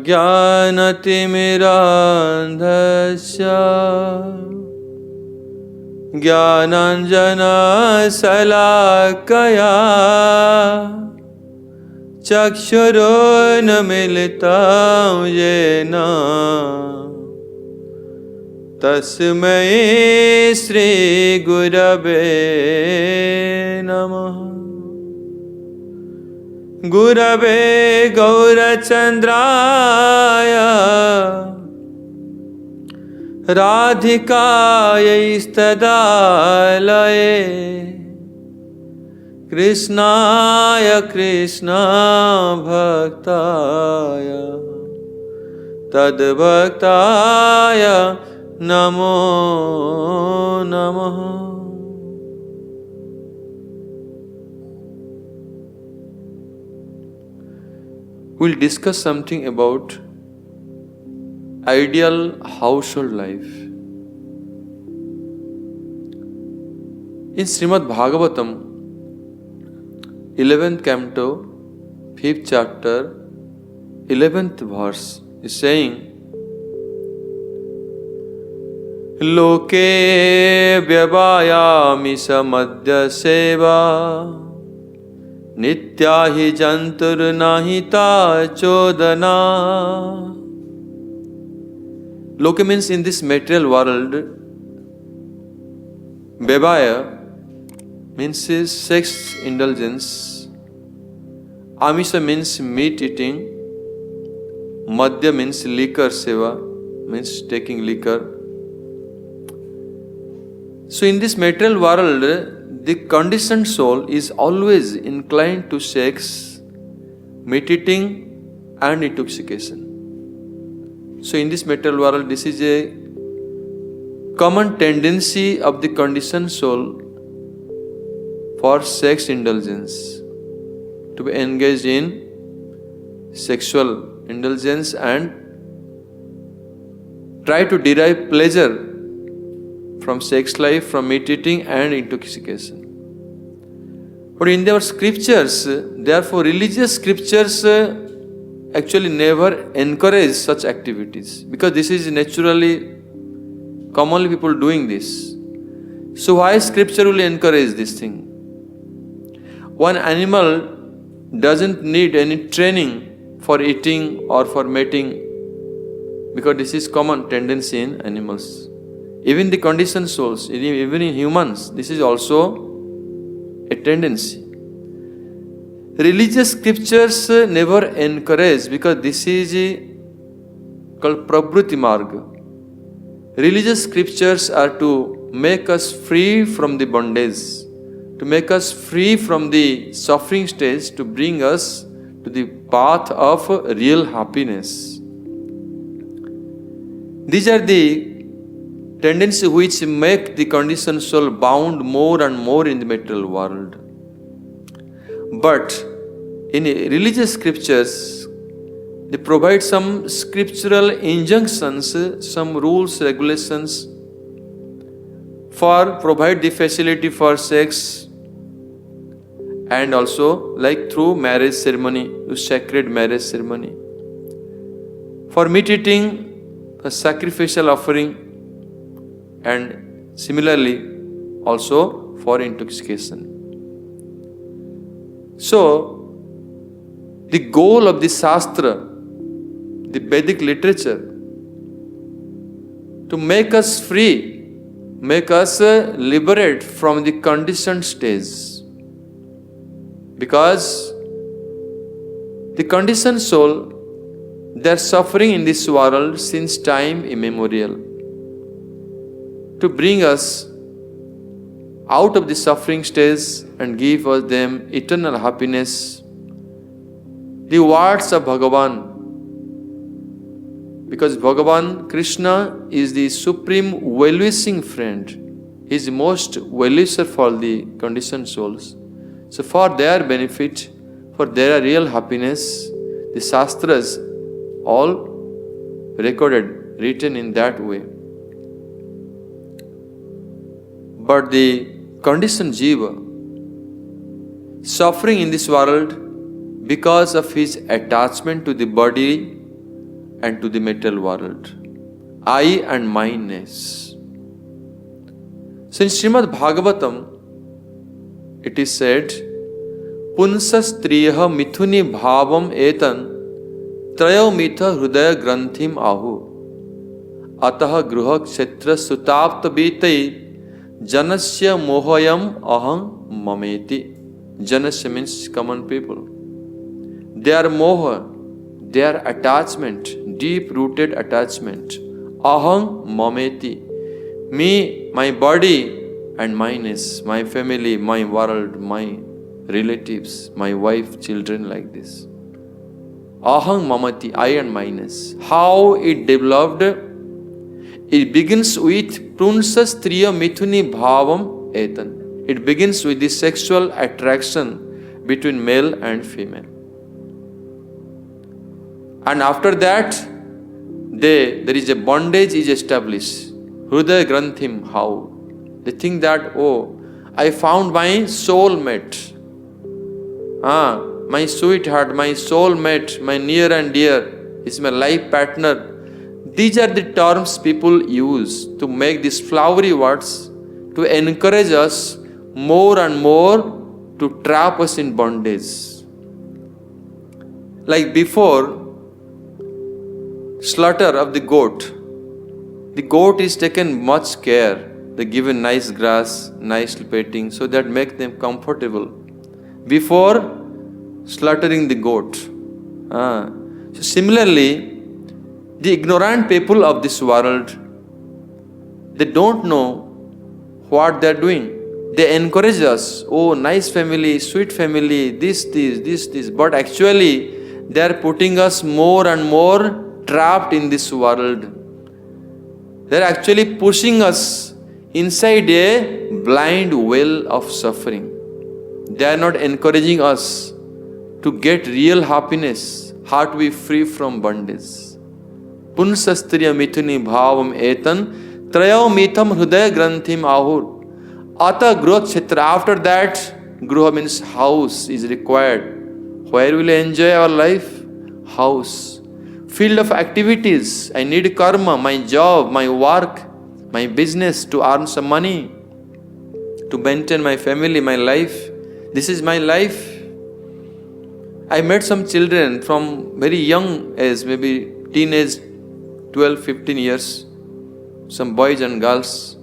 ज्ञानतिमिरान्धस्य ज्ञानाञ्जनशलाकया चक्षुरुन्मीलितं येन तस्मै श्रीगुरवे नमः। गुरवे गौरचन्द्राय राधिकायैस्तदालये कृष्णाय कृष्णभक्ताय तद्भक्ताय नमो नमः। We'll discuss something about ideal household life. In Srimad Bhagavatam, 11th canto, 5th chapter, 11th verse is saying, Loke vyavayami samadya seva Nitya hi jantur nahita chodana. Loka means in this material world. Vyavaya means sex indulgence. Amisha means meat eating. Madhya means liquor seva, means taking liquor. So in this material world, the conditioned soul is always inclined to sex, meat eating and intoxication. So in this material world, this is a common tendency of the conditioned soul for sex indulgence, to be engaged in sexual indulgence and try to derive pleasure from sex life, from meat eating and intoxication. But in their scriptures, therefore religious scriptures actually never encourage such activities, because this is naturally, commonly people doing this. So why scripture will encourage this thing? One animal doesn't need any training for eating or for mating, because this is common tendency in animals. Even the conditioned souls, even in humans, this is also a tendency. Religious scriptures never encourage, because this is called Prabhuti Marga. Religious scriptures are to make us free from the bondage, to make us free from the suffering stage, to bring us to the path of real happiness. These are the tendencies which make the conditioned soul bound more and more in the material world. But in religious scriptures, they provide some scriptural injunctions, some rules, regulations for provide the facility for sex, and also like through marriage ceremony, through sacred marriage ceremony. For meat eating, a sacrificial offering, and similarly also for intoxication. So, the goal of the Shastra, the Vedic literature, to make us free, make us liberate from the conditioned stage. Because the conditioned soul, they are suffering in this world since time immemorial. To bring us out of the suffering stage and give us them eternal happiness, the words of Bhagavan, because Bhagavan Krishna is the supreme well-wishing friend. He is most well-wisher for the conditioned souls. So for their benefit, for their real happiness, the Shastras all recorded, written in that way. But the conditioned jiva, suffering in this world because of his attachment to the body and to the material world. I and mineness. So in Srimad Bhagavatam, it is said, Punsas triyaha mithuni bhavam etan trayo mitha hrudaya granthim ahu ataha gruha kshetra sutapta bitai janasya mohayam aham mameti. Janasya means common people. Their moha, their attachment, deep-rooted attachment. Aham mameti. Me, my body and mineness, my family, my world, my relatives, my wife, children, like this. Aham mamati, I and mineness. How it developed? It begins with prunsas triya mithuni bhavam etan. It begins with the sexual attraction between male and female. And after that, there is a bondage is established. Hrudaya granthim, how? They think that, oh, I found my soulmate. My sweetheart, my soulmate, my near and dear, is my life partner. These are the terms people use to make these flowery words to encourage us more and more to trap us in bondage. Like before slaughter of the goat is taken much care. They given nice grass, nice petting, so that make them comfortable before slaughtering the goat. So similarly, the ignorant people of this world, they don't know what they are doing. They encourage us, oh, nice family, sweet family, this. But actually, they are putting us more and more trapped in this world. They are actually pushing us inside a blind well of suffering. They are not encouraging us to get real happiness, how to be free from bondage. Punsastriya mithuni bhavam etan trayo mitham hrudaya granthim ahur ata gruha kshetra. After that, gruha means house is required. Where will I enjoy our life? House. Field of activities. I need karma, my job, my work, my business to earn some money, to maintain my family, my life. This is my life. I met some children from very young age, maybe teenage, 12, 15 years, some boys and girls.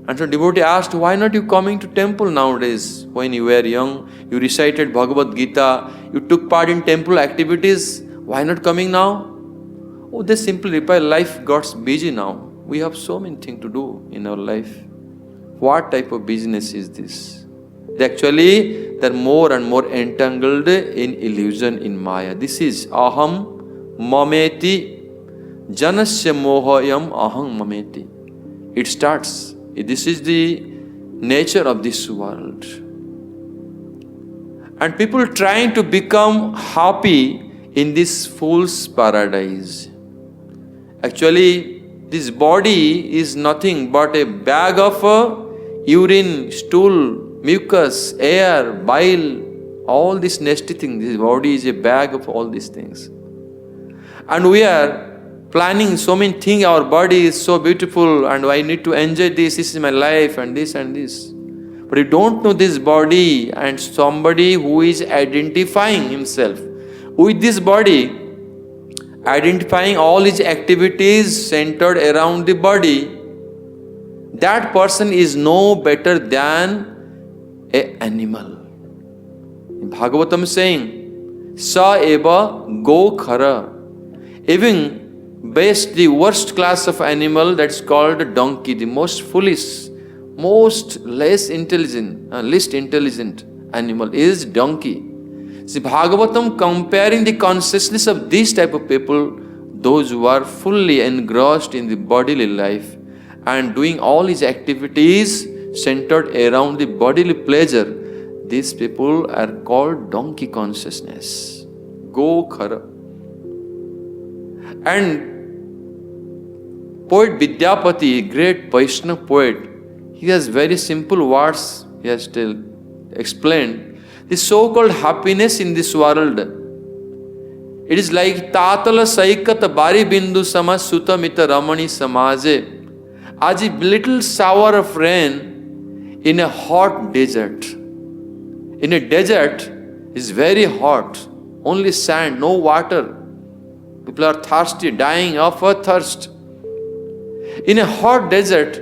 And so devotee asked, why not you coming to temple nowadays? When you were young, you recited Bhagavad Gita, you took part in temple activities, why not coming now? Oh, they simply reply, life got busy now. We have so many things to do in our life. What type of business is this? They're more and more entangled in illusion, in Maya. This is aham mameti janasya mohayam aham mameti. It starts. This is the nature of this world. And people trying to become happy in this fool's paradise. Actually, this body is nothing but a bag of urine, stool, mucus, air, bile, all these nasty things. This body is a bag of all these things. And we are planning so many things. Our body is so beautiful and I need to enjoy this. This is my life and this and this. But you don't know this body, and somebody who is identifying himself with this body, identifying all his activities centered around the body, that person is no better than an animal. In Bhagavatam saying, Sa eva go khara. Even best, the worst class of animal, that's called a donkey, the most foolish, most least intelligent animal is donkey. See, Bhagavatam comparing the consciousness of these type of people, those who are fully engrossed in the bodily life and doing all his activities centered around the bodily pleasure, these people are called donkey consciousness. Go khara. And poet Vidyapati, great Vaishnava poet, he has very simple words he has still explained. The so-called happiness in this world, It is like Tatala Saikat Bari Bindu Sama Sutamita Ramani Samaje. As a little shower of rain in a hot desert. In a desert, it's very hot. Only sand, no water. People are thirsty, dying of a thirst. In a hot desert,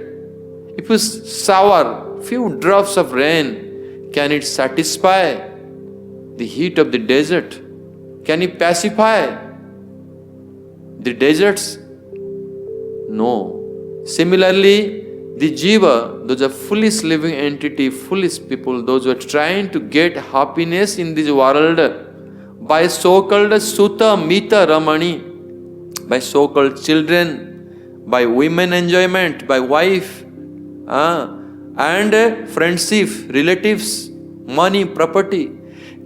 if you shower few drops of rain, can it satisfy the heat of the desert? Can it pacify the deserts? No. Similarly, the jiva, those are foolish living entity, foolish people, those who are trying to get happiness in this world by so-called Sutta, Mita, Ramani, by so-called children, by women enjoyment, by wife, and friendship, relatives, money, property.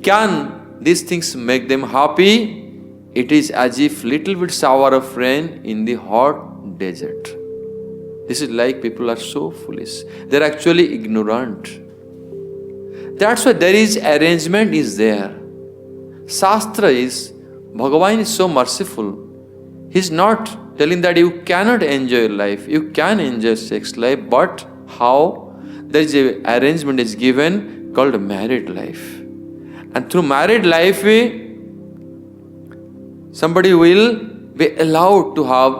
Can these things make them happy? It is as if little bit shower of rain in the hot desert. This is like people are so foolish. They are actually ignorant. That's why there is arrangement is there. Shastra is, Bhagavan is so merciful. He is not telling that you cannot enjoy life. You can enjoy sex life, but how? There is an arrangement is given called married life. And through married life, somebody will be allowed to have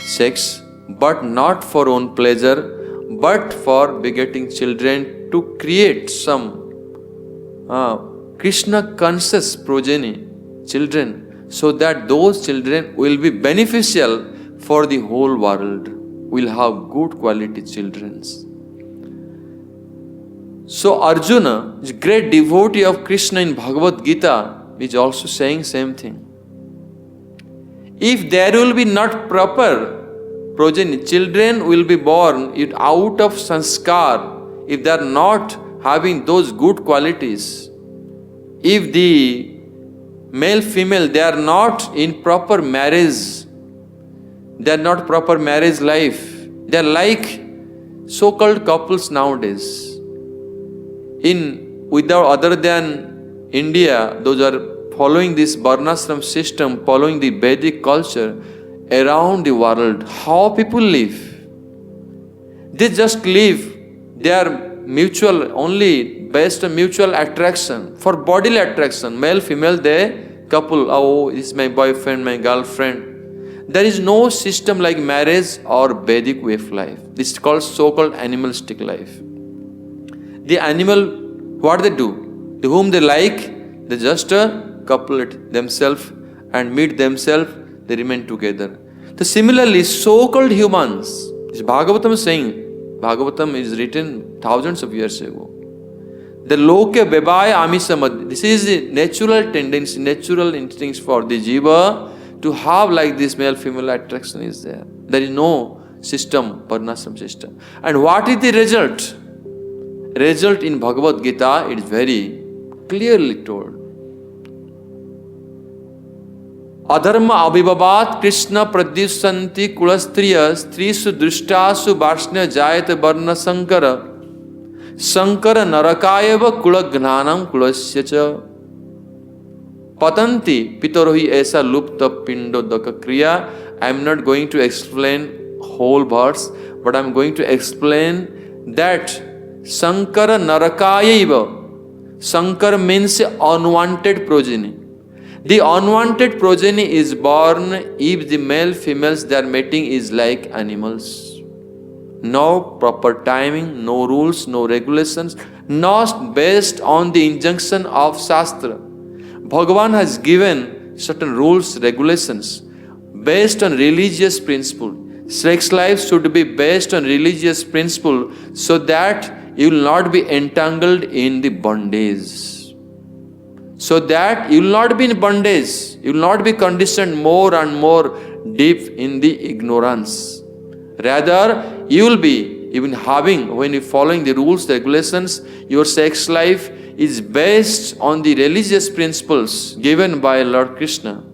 sex, but not for own pleasure, but for begetting children, to create some Krishna conscious progeny, children, so that those children will be beneficial for the whole world, will have good quality children. So Arjuna, is great devotee of Krishna in Bhagavad Gita, is also saying same thing. If there will be not proper progeny, children will be born out of sanskar, if they are not having those good qualities, if the male, female, they are not in proper marriage, they are not proper marriage life, they are like so-called couples nowadays. Without other than India, those are following this Varnashram system, following the Vedic culture around the world. How people live? They just live. They are mutual, only based on mutual attraction. For bodily attraction, male, female, they couple. Oh, this is my boyfriend, my girlfriend. There is no system like marriage or Vedic way of life. This is called so-called animalistic life. The animal, what they do? The whom they like, they just couple it themselves and meet themselves, they remain together. So similarly, so-called humans, this Bhagavatam is saying, Bhagavatam is written thousands of years ago. The loke bebaya amisamad, this is the natural tendency, natural instincts for the jiva to have like this male-female attraction is there. There is no system, Varnashram system. And what is the result? Result in Bhagavad Gita, it is very clearly told. Adharma abhibavat Krishna pradyusanti kulastriya strisu drishtasu varshnya jayate varna sankara sankara narakayava kulagnanam kulasya cha patanti pitarohi esa lupta pindo daka kriya. I am not going to explain whole verse, but I am going to explain that Sankara Narakayaiva. Sankara means unwanted progeny. The unwanted progeny is born if the male females they are mating is like animals. No proper timing, no rules, no regulations, not based on the injunction of Shastra. Bhagavan has given certain rules, regulations based on religious principle. Sex life should be based on religious principle so that you will not be entangled in the bondage. So that you will not be in bondage. You will not be conditioned more and more deep in the ignorance. Rather, you will be even having, when you following the rules, regulations, your sex life is based on the religious principles given by Lord Krishna.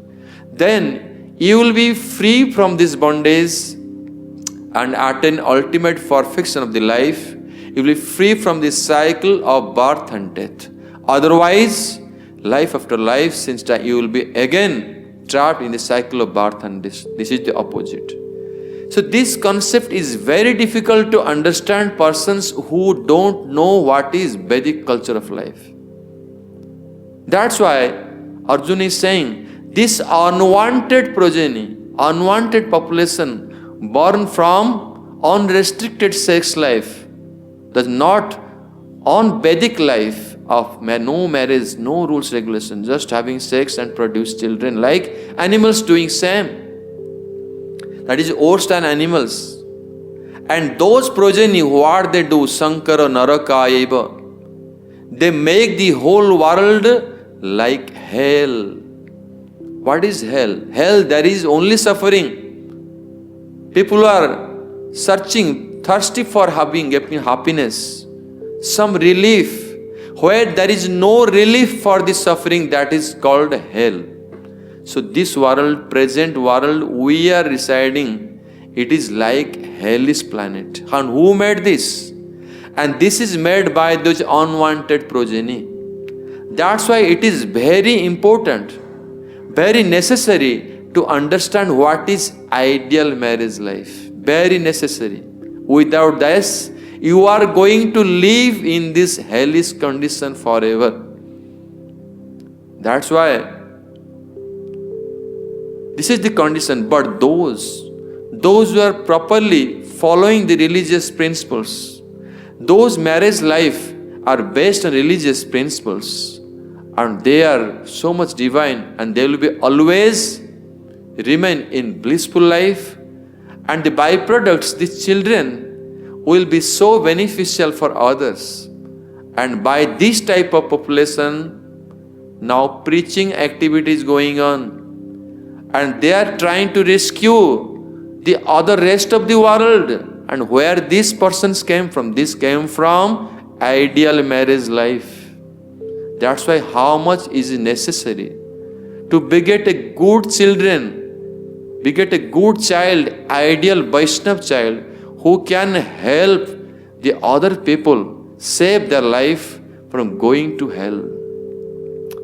Then you will be free from this bondage and attain ultimate perfection of the life. You will be free from this cycle of birth and death. Otherwise, life after life, since that you will be again trapped in the cycle of birth and death. This is the opposite. So this concept is very difficult to understand persons who don't know what is Vedic culture of life. That's why Arjuna is saying this unwanted progeny, unwanted population born from unrestricted sex life, does not on Vedic life of no marriage, no rules, regulation, just having sex and produce children like animals doing same. That is worse than animals. And those progeny, what they do, Sankara Narakayeva, they make the whole world like hell. What is hell? Hell, there is only suffering. People are searching, thirsty for having happiness, some relief. Where there is no relief for the suffering, that is called hell. So this world, present world we are residing, it is like hellish planet. And who made this? And this is made by those unwanted progeny. That's why it is very important, very necessary to understand what is ideal marriage life. Very necessary. Without this, you are going to live in this hellish condition forever. That's why this is the condition. But those who are properly following the religious principles, those marriage life are based on religious principles, and they are so much divine, and they will be always remain in blissful life, and the byproducts, the children, will be so beneficial for others. And by this type of population, now preaching activity is going on, and they are trying to rescue the other rest of the world. And where these persons came from? This came from ideal marriage life. That's why how much is necessary to beget a good children, beget a good child, ideal Vaishnav child, who can help the other people save their life from going to hell.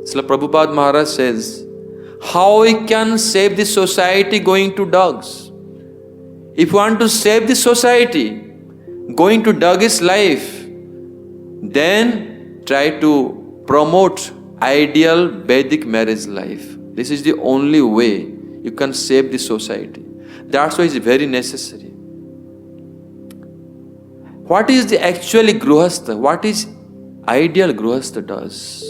Srila Prabhupada Maharaj says, how we can save the society going to dogs? If you want to save the society going to dog's life, then try to promote ideal Vedic marriage life. This is the only way you can save the society. That's why it's very necessary. What is the actually Gruhastha? What is ideal Gruhastha does?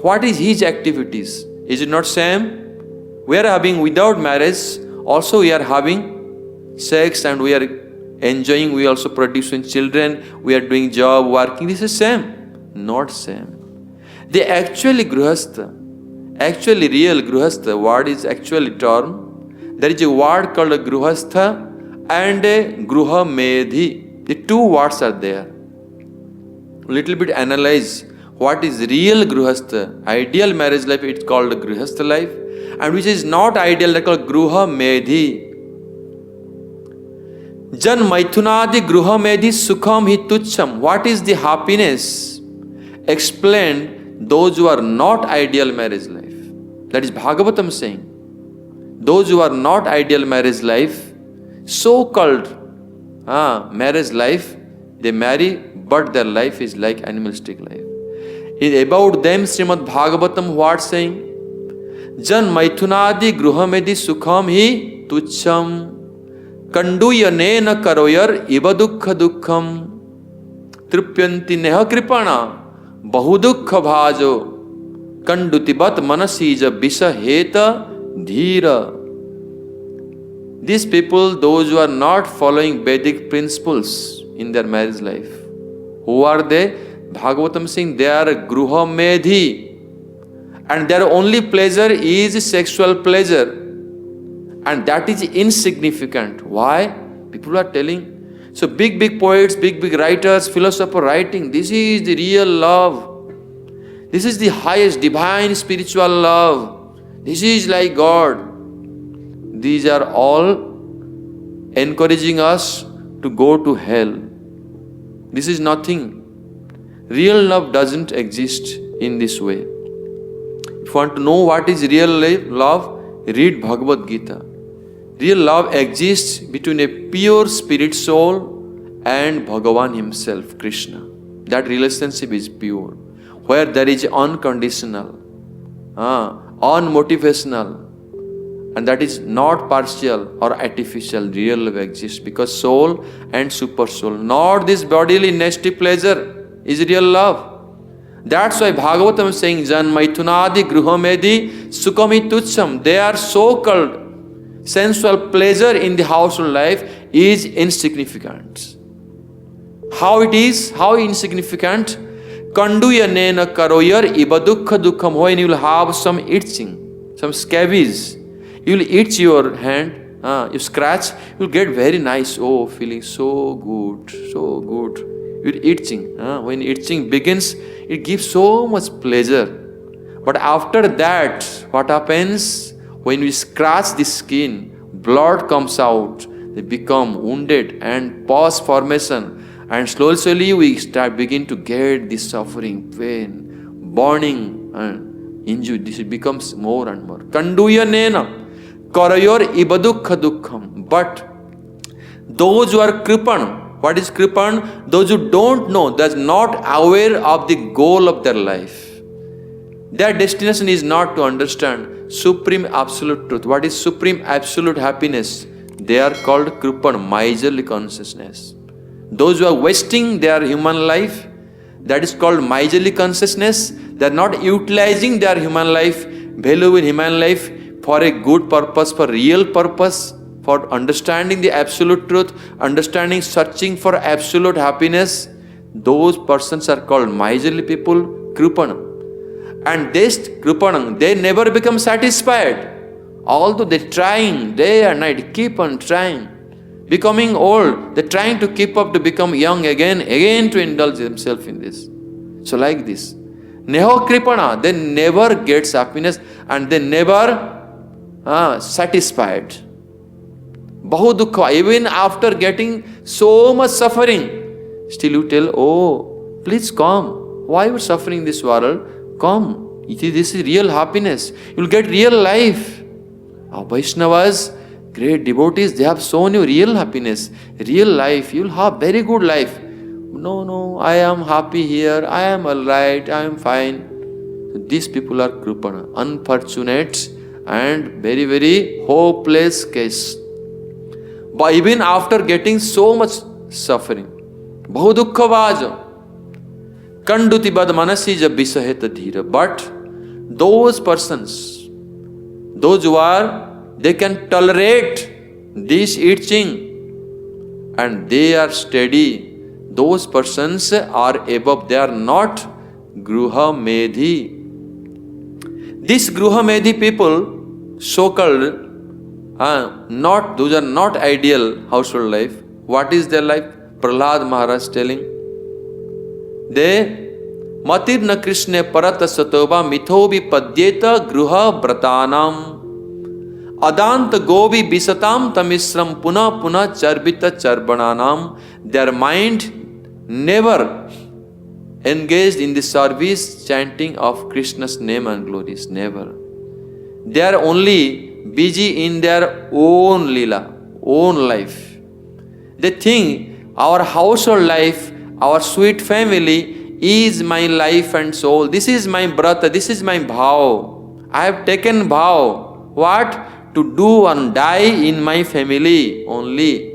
What is his activities? Is it not same? We are having without marriage, also we are having sex and we are enjoying, we also producing children, we are doing job, working. This is same? Not same. The actually Gruhastha, actually real Gruhastha, what is actually term? There is a word called a Gruhastha and a Gruha Medhi. The two words are there. Little bit analyze what is real Gruhastha. Ideal marriage life, it's called Gruhastha life. And which is not ideal, that's called Gruha Medhi. Jan Maithunadi Gruha Medhi Sukham Hi Tucham. What is the happiness? Explained those who are not ideal marriage life. That is Bhagavatam saying. Those who are not ideal marriage life, so-called marriage life, they marry, but their life is like animalistic life. About them, Srimad Bhagavatam, what saying? Jan Maithunadi Gruhamedi Sukham Hi Tucham Kanduyanena Karoyar Iva Dukkha Dukkham Tripyanti Neha Kripana Bahudukha Bhajo Kandutibat Manasija Bisa Heta Dhira. These people, those who are not following Vedic principles in their marriage life, who are they? Bhagavatam saying they are Gruha Medhi, and their only pleasure is sexual pleasure, and that is insignificant. Why? People are telling. So big poets, big writers, philosophers writing, this is the real love. This is the highest divine spiritual love. This is like God. These are all encouraging us to go to hell. This is nothing. Real love doesn't exist in this way. If you want to know what is real love, read Bhagavad Gita. Real love exists between a pure spirit soul and Bhagavan himself, Krishna. That relationship is pure, where there is unconditional, unmotivational, and that is not partial or artificial. Real love exists because soul and super soul, not this bodily nasty pleasure, is real love. That's why Bhagavatam is saying, Jan Maithunadi Gruhamedi Sukami Tucham. They are so called sensual pleasure in the household life is insignificant. How it is? How insignificant? Kanduya nena karoyar iba dukha dukham. When you will have some itching, some scabies, you will itch your hand, you scratch, you will get very nice, feeling so good, so good. You're itching. When itching begins, it gives so much pleasure. But after that, what happens? When we scratch the skin, blood comes out, they become wounded and pus formation, and slowly we begin to get this suffering, pain, burning, and injury. This becomes more and more. Kanduya nena karayor ibadukha dukkham. But those who are kripan, what is kripan? Those who don't know, they're not aware of the goal of their life. Their destination is not to understand supreme absolute truth. What is supreme absolute happiness? They are called kripan, miserly consciousness. Those who are wasting their human life, that is called miserly consciousness. They are not utilizing their human life, value in human life for a good purpose, for real purpose, for understanding the absolute truth, understanding, searching for absolute happiness. Those persons are called miserly people, kripanam. And this kripanam, they never become satisfied. Although they're trying day and night, keep on trying. Becoming old, they're trying to keep up to become young again to indulge themselves in this. So like this. Neho kripana, they never gets happiness and they never satisfied. Bahu dukha, even after getting so much suffering, still you tell, please come. Why you are suffering this world? Come. This is real happiness. You will get real life. Our Vaishnavas, great devotees, they have shown you real happiness, real life. You will have very good life. No, I am happy here. I am alright. I am fine. So these people are kripana, unfortunate and very, very hopeless case. But even after getting so much suffering, bahu dukkha vaja, kanduti bad manasi jab visaheta dhira. But those persons, those who are, they can tolerate this itching and they are steady. Those persons are above, they are not Gruha Medhi. These Gruha Medhi people, so-called, those are not ideal household life. What is their life? Prahlad Maharaj telling. They Matir na Krishna parata satoba mithobi padyeta gruha bratanam adant gobi bisatam tamisram puna charbita charbananam. Their mind never engaged in the service chanting of Krishna's name and glories. Never. They are only busy in their own lila, own life. They think our household life, our sweet family is my life and soul. This is my brata, this is my bhav. I have taken bhav. What? To do and die in my family only.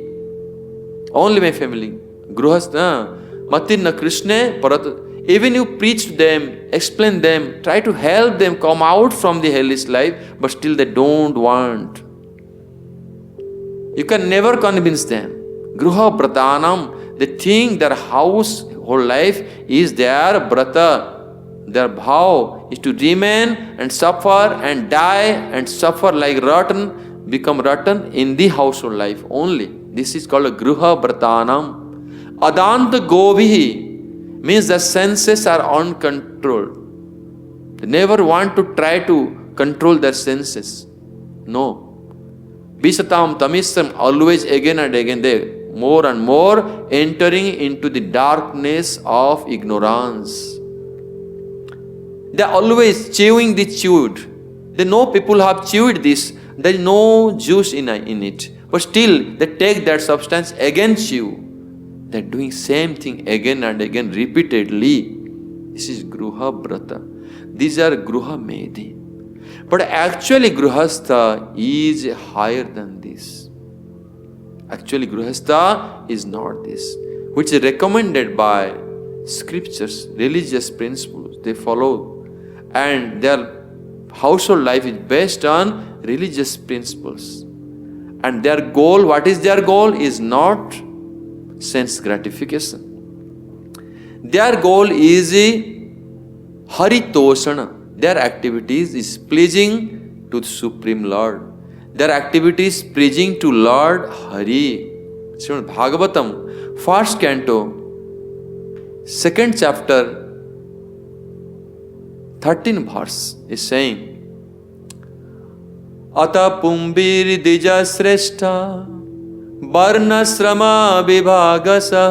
Only my family. Gruhastha. Matirna Krishna Parat. Even you preach to them, explain them, try to help them come out from the hellish life, but still they don't want. You can never convince them. Gruha Bratanam. They think their house, whole life is their brata. Their bhav is to remain and suffer and die and suffer like rotten, become rotten in the household life only. This is called a gruha bratanam. Adanta govihi means the senses are uncontrolled. They never want to try to control their senses. No. Bisatam tamisam, always again and again they more and more entering into the darkness of ignorance. They are always chewing the chewed. They know people have chewed this. There is no juice in it. But still, they take that substance again chew. They're doing same thing again and again repeatedly. This is Gruha Brata. These are Gruha Medhi. But actually Gruhastha is higher than this. Actually Gruhastha is not this, which is recommended by scriptures, religious principles. They follow, and their household life is based on religious principles. And their goal, what is their goal? Is not sense gratification. Their goal is Haritoshana. Their activities is pleasing to the Supreme Lord. Their activities pleasing to Lord Hari. Srimad Bhagavatam, first canto, second chapter, 13 verse is saying, Ata pumbir dija sreshta varnasrama vibhagasa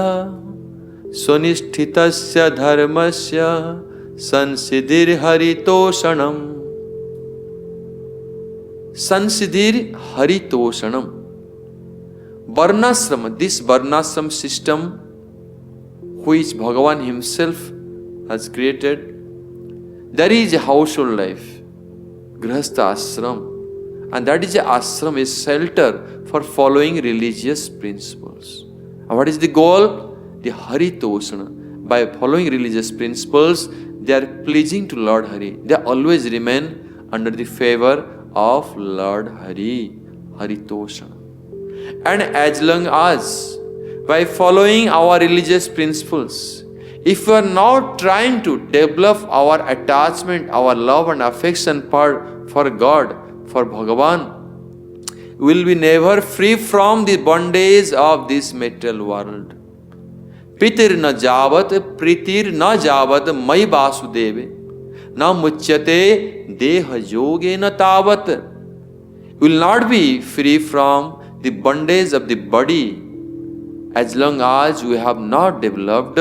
sunishthitasya dharmasya sansiddhir haritoshanam. Sansiddhir haritoshanam. Varnasrama, this Varnasram system which Bhagavan himself has created, there is a household life, Grihastha ashram, and that is a ashram, is shelter for following religious principles. And what is the goal? The Haritosana. By following religious principles, they are pleasing to Lord Hari. They always remain under the favor of Lord Hari, Haritosana. And as long as by following our religious principles, if we are not trying to develop our attachment, our love and affection for God, for Bhagavan, we will be never free from the bondage of this material world. Pitir na javat, pritir na javat, mai vasudeve, na muchyate deha yoge na tavat. We will not be free from the bondage of the body as long as we have not developed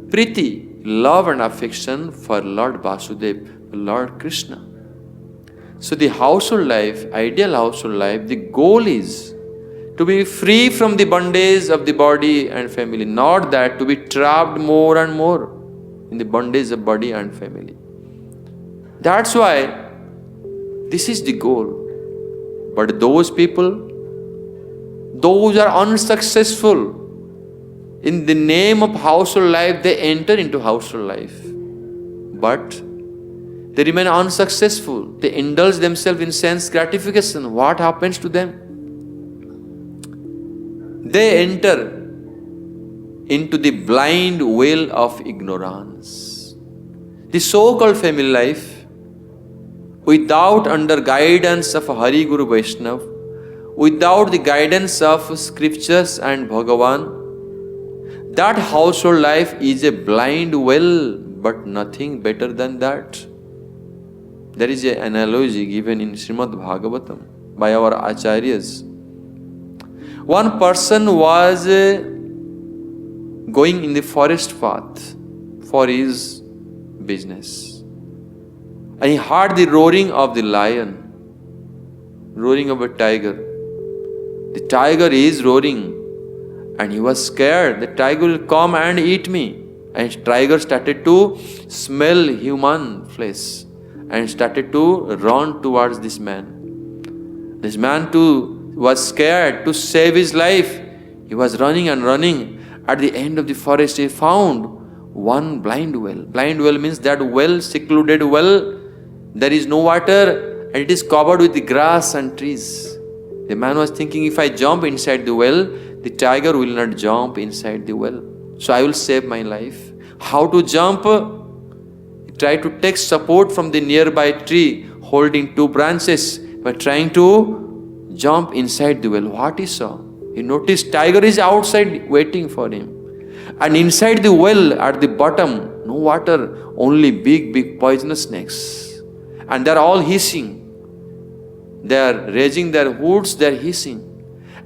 priti, love and affection for Lord Vasudeva, Lord Krishna. So the household life, ideal household life, the goal is to be free from the bondage of the body and family, not that to be trapped more and more in the bondage of body and family. That's why this is the goal. But those people, those are unsuccessful in the name of household life, they enter into household life. But they remain unsuccessful. They indulge themselves in sense gratification. What happens to them? They enter into the blind well of ignorance. The so-called family life, without under guidance of Hari Guru Vaishnav, without the guidance of scriptures and Bhagavan, that household life is a blind well, but nothing better than that. There is an analogy given in Srimad Bhagavatam by our acharyas. One person was going in the forest path for his business, and he heard the roaring of the lion, roaring of a tiger. The tiger is roaring, and he was scared. The tiger will come and eat me. And tiger started to smell human flesh and started to run towards this man. This man too was scared to save his life. He was running and running. At the end of the forest, he found one blind well. Blind well means that well, secluded well. There is no water and it is covered with the grass and trees. The man was thinking, if I jump inside the well, the tiger will not jump inside the well. So I will save my life. How to jump? He tried to take support from the nearby tree, holding two branches, but trying to jump inside the well. What he saw? He noticed tiger is outside waiting for him. And inside the well, at the bottom, no water, only big poisonous snakes. And they are all hissing. They are raising their hoods, they are hissing.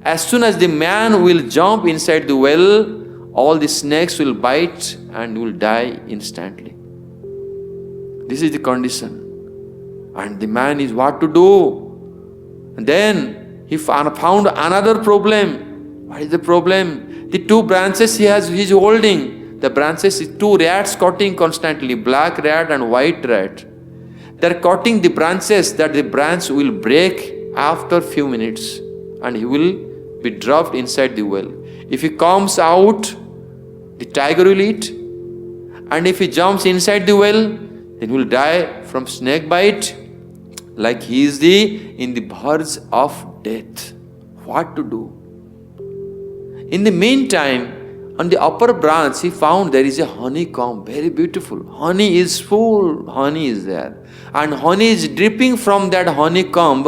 As soon as the man will jump inside the well, all the snakes will bite and will die instantly. This is the condition. And the man is what to do. And then he found another problem. What is the problem? The two branches he is holding. The branches is two rats cutting constantly, black rat and white rat. They are cutting the branches that the branch will break after few minutes and he will be dropped inside the well. If he comes out, the tiger will eat. And if he jumps inside the well, then he will die from snake bite. Like he is in the verge of death. What to do? In the meantime, on the upper branch, he found there is a honeycomb, very beautiful. Honey is full, honey is there. And honey is dripping from that honeycomb.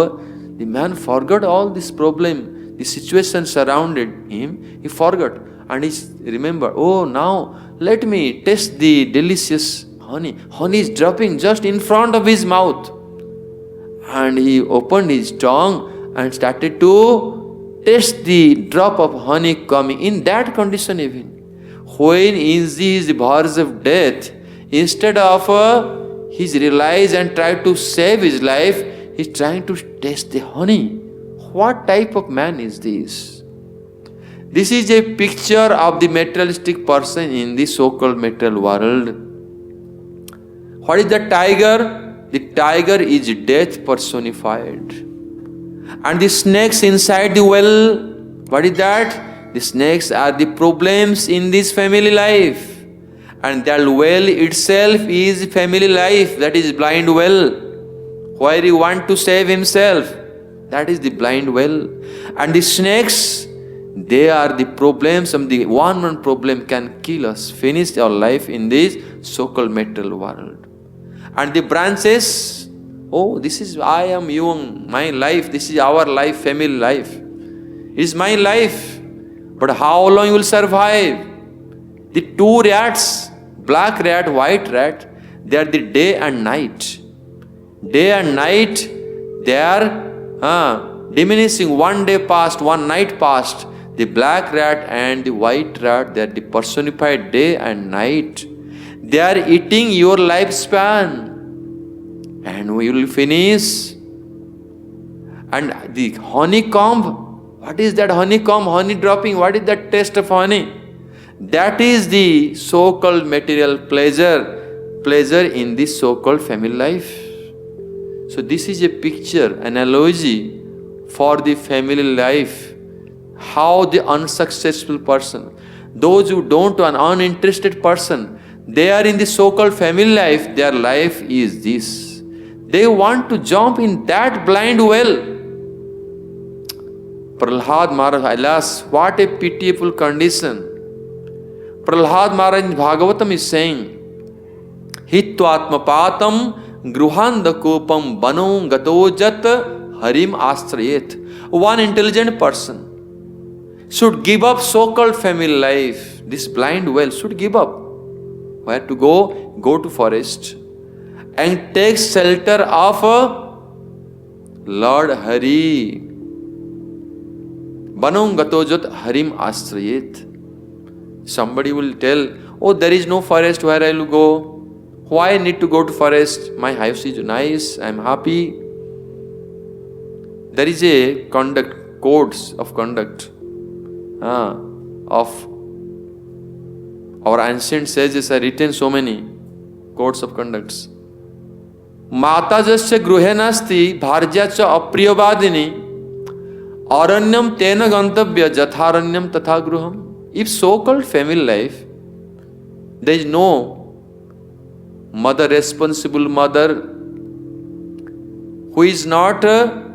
The man forgot all this problem, the situation surrounded him. He forgot. And he remembered, oh, now let me taste the delicious honey. Honey is dropping just in front of his mouth. And he opened his tongue and started to taste the drop of honey coming. In that condition even, when is the verge of death, instead of he realized and tried to save his life, he's trying to taste the honey. What type of man is this? This is a picture of the materialistic person in the so-called material world. What is the tiger? The tiger is death personified. And the snakes inside the well, what is that? The snakes are the problems in this family life. And that well itself is family life, that is blind well. Where he want to save himself, that is the blind well. And the snakes, they are the problems, and the one problem can kill us, finish our life in this so-called material world. And the branches, oh, this is, I am young, my life, this is our life, family life. It is my life. But how long you will survive? The two rats, black rat, white rat, they are the day and night. Day and night, they are diminishing. One day passed, one night passed. The black rat and the white rat, they are the personified day and night. They are eating your lifespan. And we will finish. And the honeycomb, what is that honeycomb? Honey dropping, what is that taste of honey? That is the so-called material pleasure in this so-called family life. So this is a picture, analogy for the family life. How the unsuccessful person, those who don't, an uninterested person, they are in the so-called family life, their life is this. They want to jump in that blind well. Prahlad Maharaj, alas, what a pitiable condition. Prahlad Maharaj in Bhagavatam is saying, Hitva atmapatam gruhanda kopam bano gato jat harim astrayet. One intelligent person should give up so-called family life. This blind well should give up. Where to go? Go to forest and take shelter of Lord Hari. Banong gatojat harim astrayet. Somebody will tell, oh, there is no forest, where I will go? Why I need to go to forest? My house is nice, I am happy. There is a codes of conduct of our ancient sages are written so many codes of conducts. Mata jasya gruhe nasti bharja cha apriyavadini aranyam tena gantavya jatharanyam tatha gruham. If so-called family life, there is no mother, responsible mother, who is not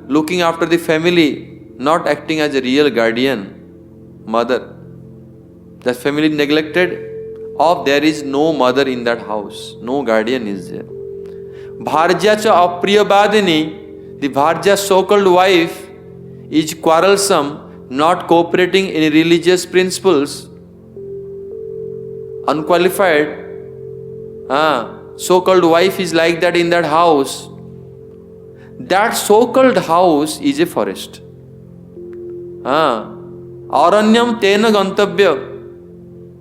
looking after the family, not acting as a real guardian, mother. The family neglected, or there is no mother in that house, no guardian is there. Bharja cha apriyavadini, the Bharja so-called wife is quarrelsome, not cooperating in religious principles, unqualified. So-called wife is like that in that house. That so-called house is a forest. Aranyam tena gantavya.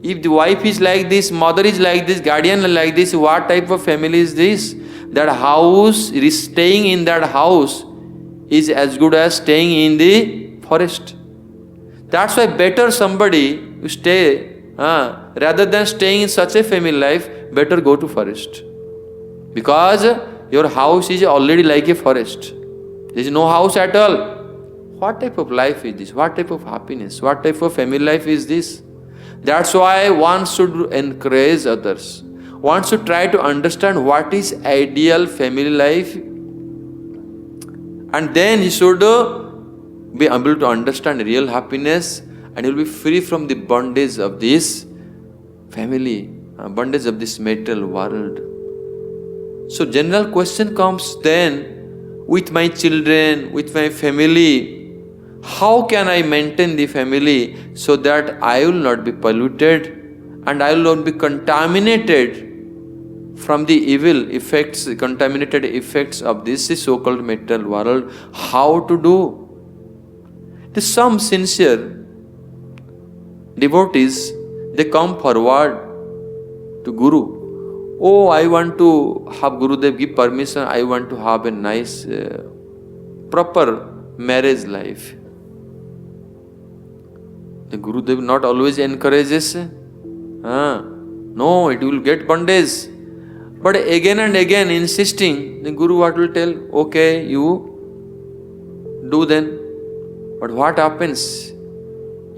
If the wife is like this, mother is like this, guardian is like this, what type of family is this? that house, staying in that house is as good as staying in the forest. That's why better somebody you stay, rather than staying in such a family life, better go to forest. Because your house is already like a forest. There is no house at all. What type of life is this? What type of happiness? What type of family life is this? That's why one should encourage others. One should try to understand what is ideal family life, and then he should be able to understand real happiness, and he will be free from the bondage of this family, bondage of this material world. So general question comes then, with my children, with my family, how can I maintain the family so that I will not be polluted and I will not be contaminated from the evil effects, contaminated effects of this so-called material world? How to do? Some sincere devotees, they come forward to Guru. Oh, I want to have Gurudev give permission, I want to have a nice, proper marriage life. The Gurudev not always encourages. No, it will get bondage. But again and again insisting, the Guru what will tell? Okay, you do then. But what happens?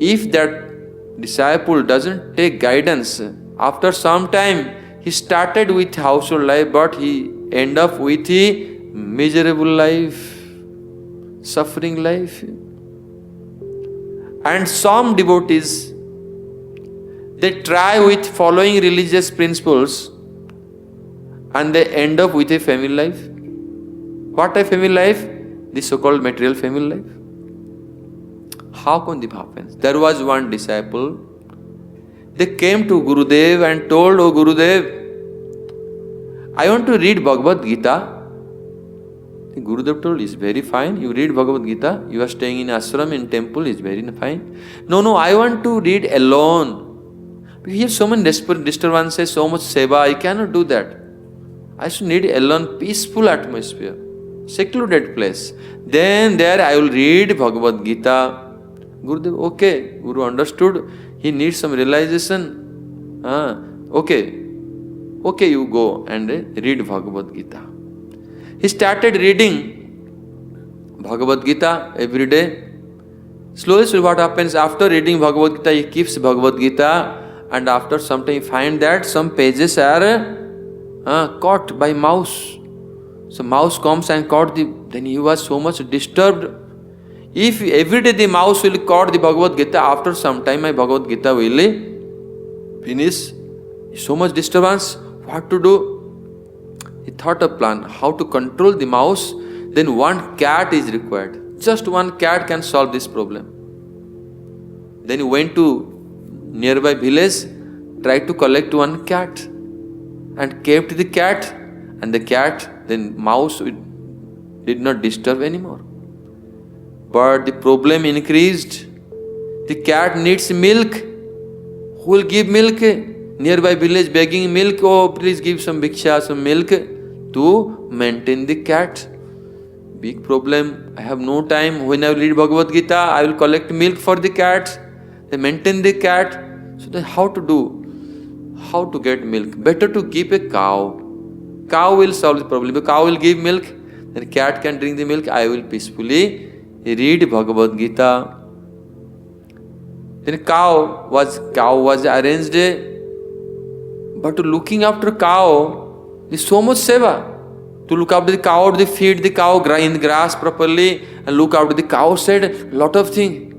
If that disciple doesn't take guidance, after some time, he started with household life, but he end up with a miserable life, suffering life. And some devotees, they try with following religious principles and they end up with a family life. What a family life? The so-called material family life. How can this happen? There was one disciple. They came to Gurudev and told, Oh Gurudev, I want to read Bhagavad Gita. The Gurudev told, it's very fine. You read Bhagavad Gita. You are staying in ashram, in temple, it's very fine. No, I want to read alone. We have so many disturbances, so much seva. I cannot do that. I should need alone, peaceful atmosphere, secluded place. Then there I will read Bhagavad Gita. Gurudev, okay. Guru understood. He needs some realization. Okay, you go and read Bhagavad Gita. He started reading Bhagavad Gita every day. Slowly what happens after reading Bhagavad Gita, he keeps Bhagavad Gita, and after some time he finds that some pages are caught by mouse. So mouse comes and caught then he was so much disturbed. If every day the mouse will caught the Bhagavad Gita, after some time my Bhagavad Gita will finish. So much disturbance, what to do? He thought a plan, how to control the mouse. Then one cat is required. Just one cat can solve this problem. Then he went to nearby village, tried to collect one cat and kept the cat, and the cat, then mouse did not disturb anymore. But the problem increased. The cat needs milk. Who will give milk? Nearby village begging milk. Oh, please give some bhiksha, some milk to maintain the cat. Big problem. I have no time. When I will read Bhagavad Gita, I will collect milk for the cat. They maintain the cat. So then how to do? How to get milk? Better to keep a cow. Cow will solve the problem. If cow will give milk, then cat can drink the milk. I will peacefully read Bhagavad Gita. Then cow was arranged, but looking after cow is so much seva. To look after the cow, to feed the cow in grass properly, and look after the cow said lot of things.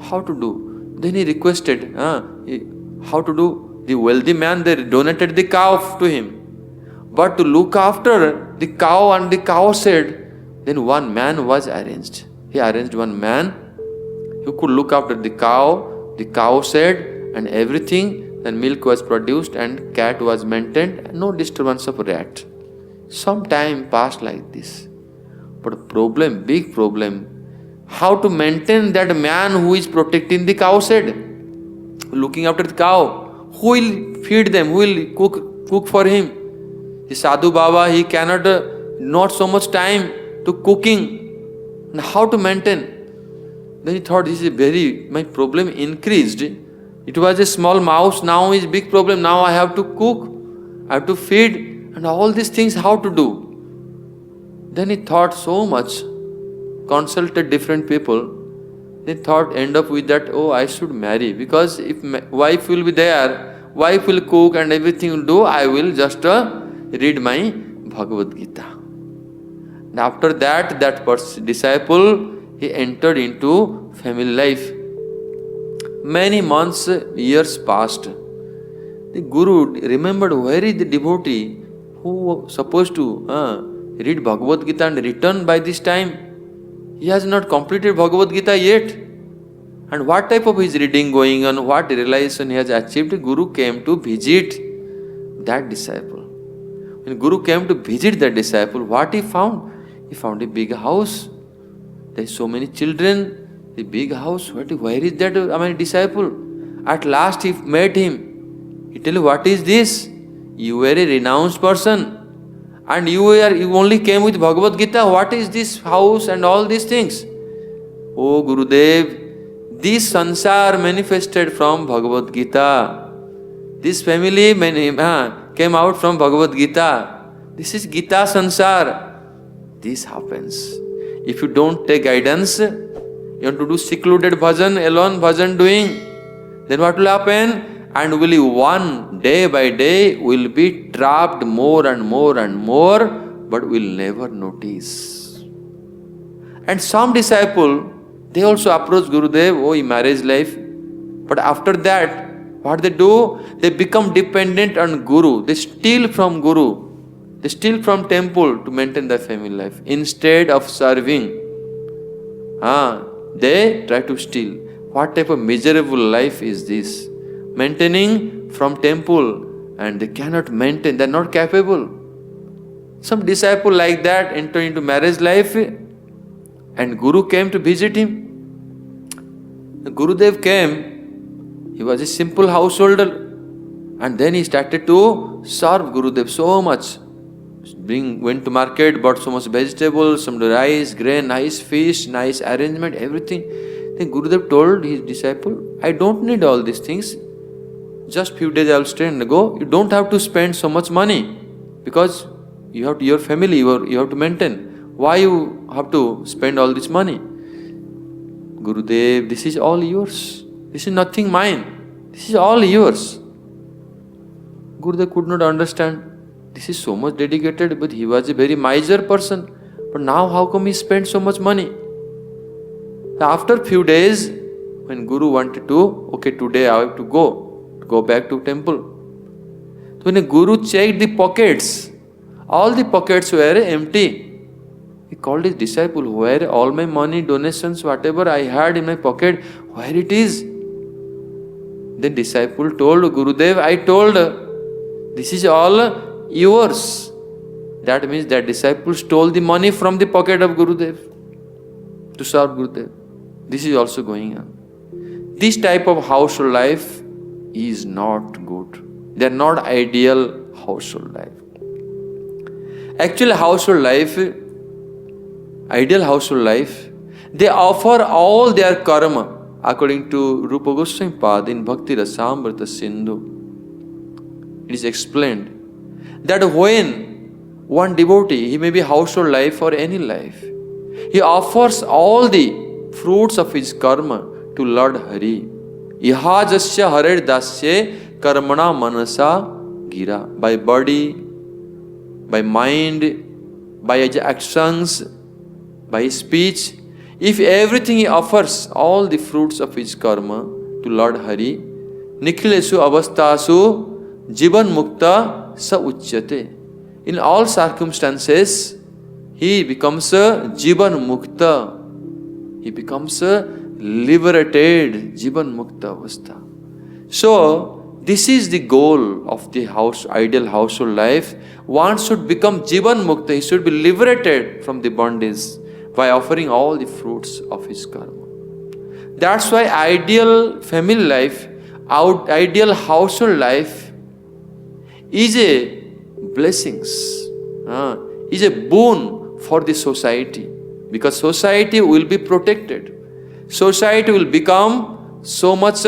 How to do? Then he requested, how to do? The wealthy man, they donated the cow to him. But to look after the cow and the cow said, then one man was arranged. He arranged one man who could look after the cow said, and everything. Then milk was produced and cat was maintained, and no disturbance of rat. Some time passed like this. But problem, big problem, how to maintain that man who is protecting the cow shed, looking after the cow, who will feed them, who will cook for him. The Sadhu Baba, he cannot, not so much time to cooking. And how to maintain? Then he thought, this is my problem increased. It was a small mouse, now is big problem. Now I have to cook, I have to feed, and all these things how to do? Then he thought so much, consulted different people. They thought, end up with that, oh, I should marry. Because if wife will be there, wife will cook and everything will do, I will just read my Bhagavad Gita. And after that, disciple, he entered into family life. Many months, years passed. The Guru remembered, where is the devotee who was supposed to read Bhagavad Gita and return by this time? He has not completed Bhagavad Gita yet. And what type of his reading going on, what realization he has achieved? Guru came to visit that disciple. When Guru came to visit that disciple, what he found? He found a big house. There are so many children, the big house. Where is that my disciple? At last he met him. He tell you, what is this? You were a renounced person. And you only came with Bhagavad Gita. What is this house and all these things? Oh Gurudev, this sansar manifested from Bhagavad Gita. This family came out from Bhagavad Gita. This is Gita sansar. This happens. If you don't take guidance, you want to do secluded bhajan, alone bhajan doing, then what will happen? And will one day by day will be trapped more and more and more, but will never notice. And some disciple, they also approach Gurudev, oh, in marriage life. But after that, what they do? They become dependent on Guru. They steal from Guru. They steal from temple to maintain their family life. Instead of serving, they try to steal. What type of miserable life is this? Maintaining from temple, and they cannot maintain, they are not capable. Some disciple like that enter into marriage life, and Guru came to visit him. The Gurudev came, he was a simple householder, and then he started to serve Gurudev so much. Went to market, bought so much vegetables, some rice, grain, nice fish, nice arrangement, everything. Then Gurudev told his disciple, I don't need all these things. Just few days I will stay and go. You don't have to spend so much money because you have your family, you have to maintain. Why you have to spend all this money? Gurudev, this is all yours. This is nothing mine. This is all yours. Gurudev could not understand. This is so much dedicated, but he was a very miser person. But now how come he spent so much money? After few days, when Guru wanted to, okay, today I have to go back to temple. So when the Guru checked the pockets, all the pockets were empty. He called his disciple, where all my money, donations, whatever I had in my pocket, where it is? The disciple told Gurudev, I told, this is all yours. That means that disciple stole the money from the pocket of Gurudev to serve Gurudev. This is also going on. This type of household life is not good. They are not ideal household life. Actual household life, ideal household life, they offer all their karma according to Rupa Goswami Pad in Bhakti Rasamrita Sindhu. It is explained that when one devotee, he may be household life or any life, he offers all the fruits of his karma to Lord Hari. Iha jasya harer dasya karmana manasa gira. By body, by mind, by his actions, by his speech, if everything he offers, all the fruits of his karma to Lord Hari, nikhilesu avastasu jivan mukta sa uchyate. In all circumstances, he becomes a jivan mukta. He becomes a liberated jivan mukta avastha. So, this is the goal of the ideal household life. One should become jivan mukta. He should be liberated from the bondage by offering all the fruits of his karma. That's why ideal family life, ideal household life is a blessings, is a boon for the society, because society will be protected. Society will become so much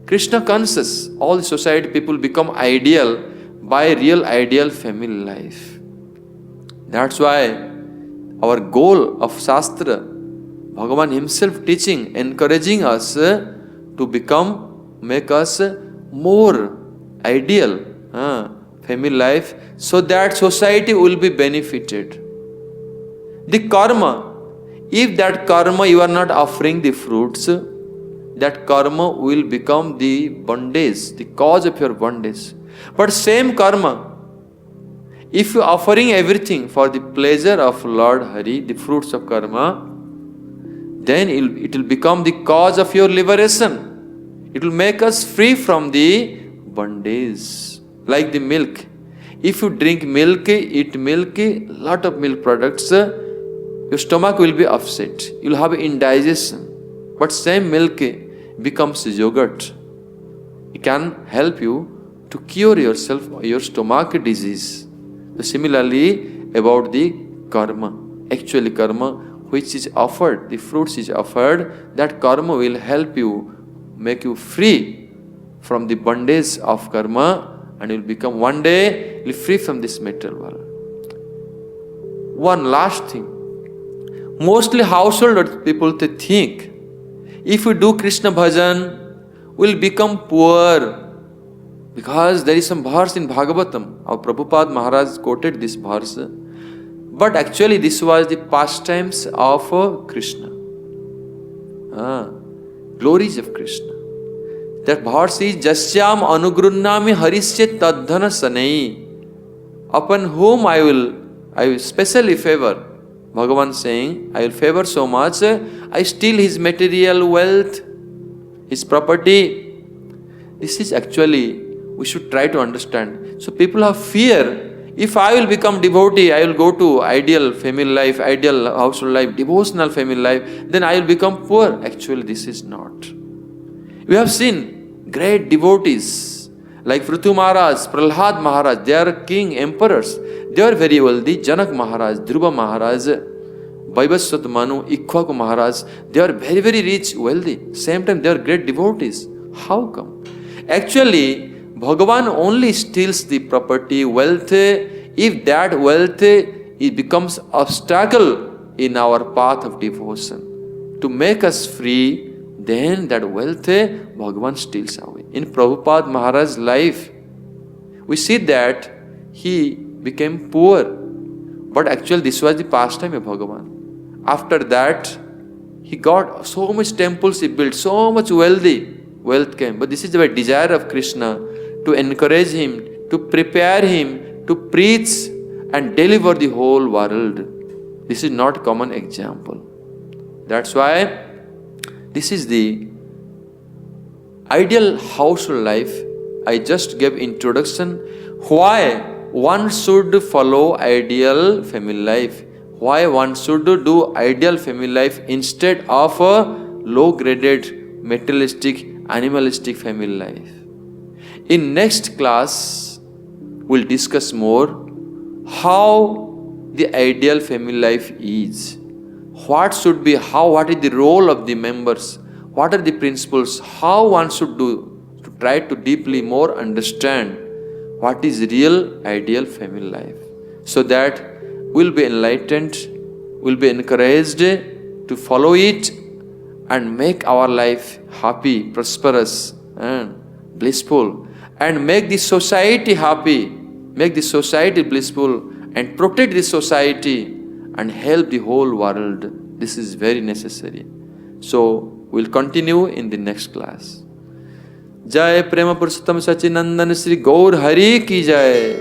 Krishna conscious. All the society people become ideal by real ideal family life. That's why our goal of Shastra, Bhagavan himself teaching, encouraging us to make us more ideal family life, so that society will be benefited. The karma, if that karma you are not offering the fruits, that karma will become the bondage, the cause of your bondage. But same karma, if you are offering everything for the pleasure of Lord Hari, the fruits of karma, then it will become the cause of your liberation. It will make us free from the bondage. Like the milk. If you drink milk, eat milk, lot of milk products, your stomach will be upset. You will have indigestion. But same milk becomes yogurt. It can help you to cure yourself, your stomach disease. So similarly, about the karma. Actually karma which is offered, the fruits is offered, that karma will help you, make you free from the bondage of karma, and you will become one day you will free from this material world. One last thing. Mostly household people they think, if we do Krishna bhajan, we will become poor. Because there is some verse in Bhagavatam, our Prabhupada Maharaj quoted this verse. But actually this was the pastimes of Krishna. Glories of Krishna. That verse is Jasyam Anugrunnami Harisya Tadhana Sanai. Upon whom I will specially favor. Bhagavan saying, I will favor so much, I steal his material wealth, his property. This is actually, we should try to understand. So people have fear. If I will become devotee, I will go to ideal family life, ideal household life, devotional family life, then I will become poor. Actually, this is not. We have seen great devotees like Prithu Maharaj, Prahlad Maharaj, they are king, emperors. They are very wealthy. Janak Maharaj, Dhruva Maharaj, Vaivaswat Manu, Ikshvaku Maharaj, they are very, very rich, wealthy. Same time, they are great devotees. How come? Actually, Bhagavan only steals the property, wealth, if that wealth it becomes obstacle in our path of devotion. To make us free, then that wealth Bhagavan steals away. In Prabhupada Maharaj's life, we see that he became poor. But actually this was the pastime of Bhagavan. After that, he got so much temples he built, so much wealth came. But this is the desire of Krishna, to encourage him, to prepare him, to preach and deliver the whole world. This is not common example. That's why this is the ideal household life. I just gave introduction why one should follow ideal family life. Why one should do ideal family life instead of a low-graded, materialistic, animalistic family life. In next class, we'll discuss more how the ideal family life is. What should be, what is the role of the members? What are the principles? How one should do to try to deeply more understand what is real ideal family life. So that we'll be enlightened, we'll be encouraged to follow it and make our life happy, prosperous and blissful. And make the society happy, make the society blissful, and protect the society and help the whole world. This is very necessary. So, we'll continue in the next class. Jai Prema Purushottam Sachinandan Sri Gaur Hari ki jai.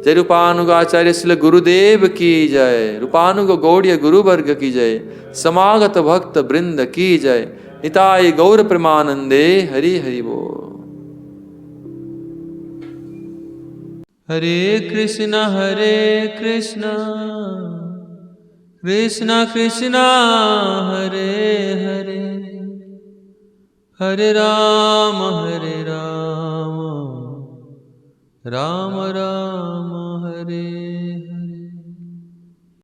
Jai Rupanuga Acharya Srila Gurudev ki jai. Rupanuga Gaudiya Guru Varga ki jai. Samagata Bhakta Brinda ki jai. Nitai Gaur Premanande Hari Hari Bo. Hare Krishna, Krishna Krishna, Hare Hare, Hare Rama, Ram Ram Hare